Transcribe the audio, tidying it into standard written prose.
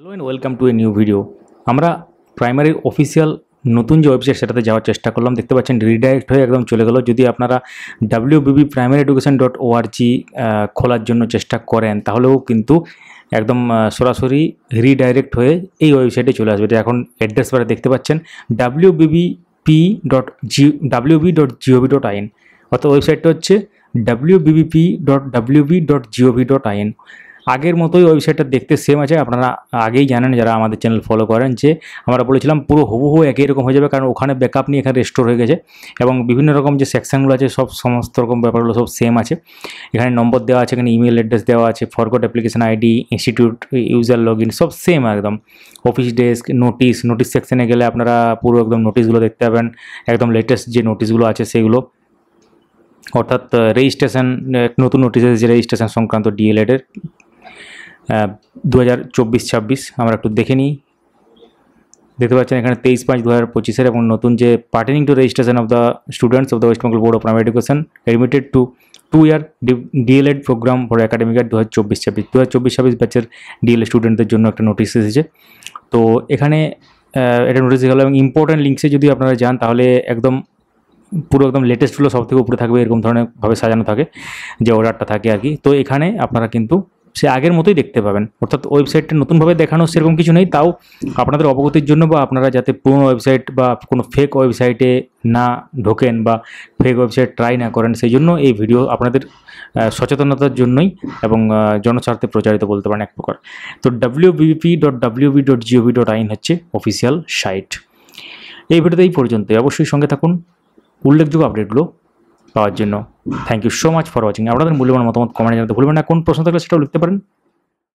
Hello and welcome to a new video. আমরা প্রাইমারির official নতুন যে ওয়েবসাইট সেটাতে যাওয়ার চেষ্টা করলাম, দেখতে পাচ্ছেন রিডাইরেক্ট হয়ে একদম চলে গেল। যদি আপনারা wbbprimaryeducation.org খোলার জন্য চেষ্টা করেন তাহলেও কিন্তু একদম সরাসরি রিডাইরেক্ট হয়ে এই ওয়েবসাইটে চলে আসবে। এখন অ্যাড্রেস বারে দেখতে পাচ্ছেন wbb.gov.in, অর্থাৎ ওয়েবসাইটটা হচ্ছে wbbp.wb.gov.in। আগের মতোই ওয়েবসাইটটা দেখতে সেম আছে। আপনারা আগেই জানেন যারা আমাদের চ্যানেল ফলো করেন যে আমরা বলেছিলাম পুরো হুবহু একই রকম হয়ে যাবে, কারণ ওখানে ব্যাকআপ নিয়ে এখানে রেস্টোর হয়ে গেছে এবং বিভিন্ন রকম যে সেকশনগুলো আছে সমস্ত রকম ব্যাপারগুলো সব সেম আছে। এখানে নম্বর দেওয়া আছে, এখানে ইমেল অ্যাড্রেস দেওয়া আছে, forgot application ID, institute user log in, সব সেম একদম। অফিস ডেস্ক, নোটিশ সেকশনে গেলে আপনারা পুরো একদম নোটিশগুলো দেখতে পাবেন, একদম লেটেস্ট যে নোটিশগুলো আছে সেগুলো, অর্থাৎ রেজিস্ট্রেশন, নতুন নোটিশ এসেছে রেজিস্ট্রেশন সংক্রান্ত ডিএলএডের 2024-26। আমরা একটু দেখে নিই। দেখতে পাচ্ছেন এখানে 23/5/2025 এবং নতুন যে pertaining to registration of the students of the West Bengal board of primary education admitted to 2-year DElEd programme for academic year 2024-26 ব্যাচের ডিএলএড স্টুডেন্টদের জন্য একটা নোটিশ এসেছে। তো এখানে এটা নোটিশ গেল এবং ইম্পর্ট্যান্ট লিঙ্কসে যদি আপনারা যান তাহলে একদম পুরো একদম লেটেস্টগুলো সব থেকে উপরে থাকবে, এরকম ধরনের ভাবে সাজানো থাকে যে অর্ডারটা থাকে আর কি। তো এখানে আপনারা কিন্তু সে আগের মতোই দেখতে পাবেন, অর্থাৎ ওয়েবসাইটটা নতুনভাবে দেখানো সেরকম কিছু নেই। তাও আপনাদের অবগতির জন্য বা আপনারা যাতে পুরনো ওয়েবসাইট বা কোনো ফেক ওয়েবসাইটে না ঢোকেন বা ফেক ওয়েবসাইট ট্রাই না করেন, সেই জন্য এই ভিডিও আপনাদের সচেতনতার জন্যই এবং জনস্বার্থে প্রচারিত বলতে পারেন এক প্রকার। তো wbbp.wb.gov.in হচ্ছে অফিসিয়াল সাইট। এই ভিডিওতে এই পর্যন্তই। অবশ্যই সঙ্গে থাকুন উল্লেখযোগ্য আপডেটগুলো পাওয়ার জন্য। Thank you so much for watching. আপনাদের মূল্যবান মতামত কমেন্টে জানাতে ভুলবেন না। কোন প্রশ্ন থাকলে সেটাও লিখতে পারেন।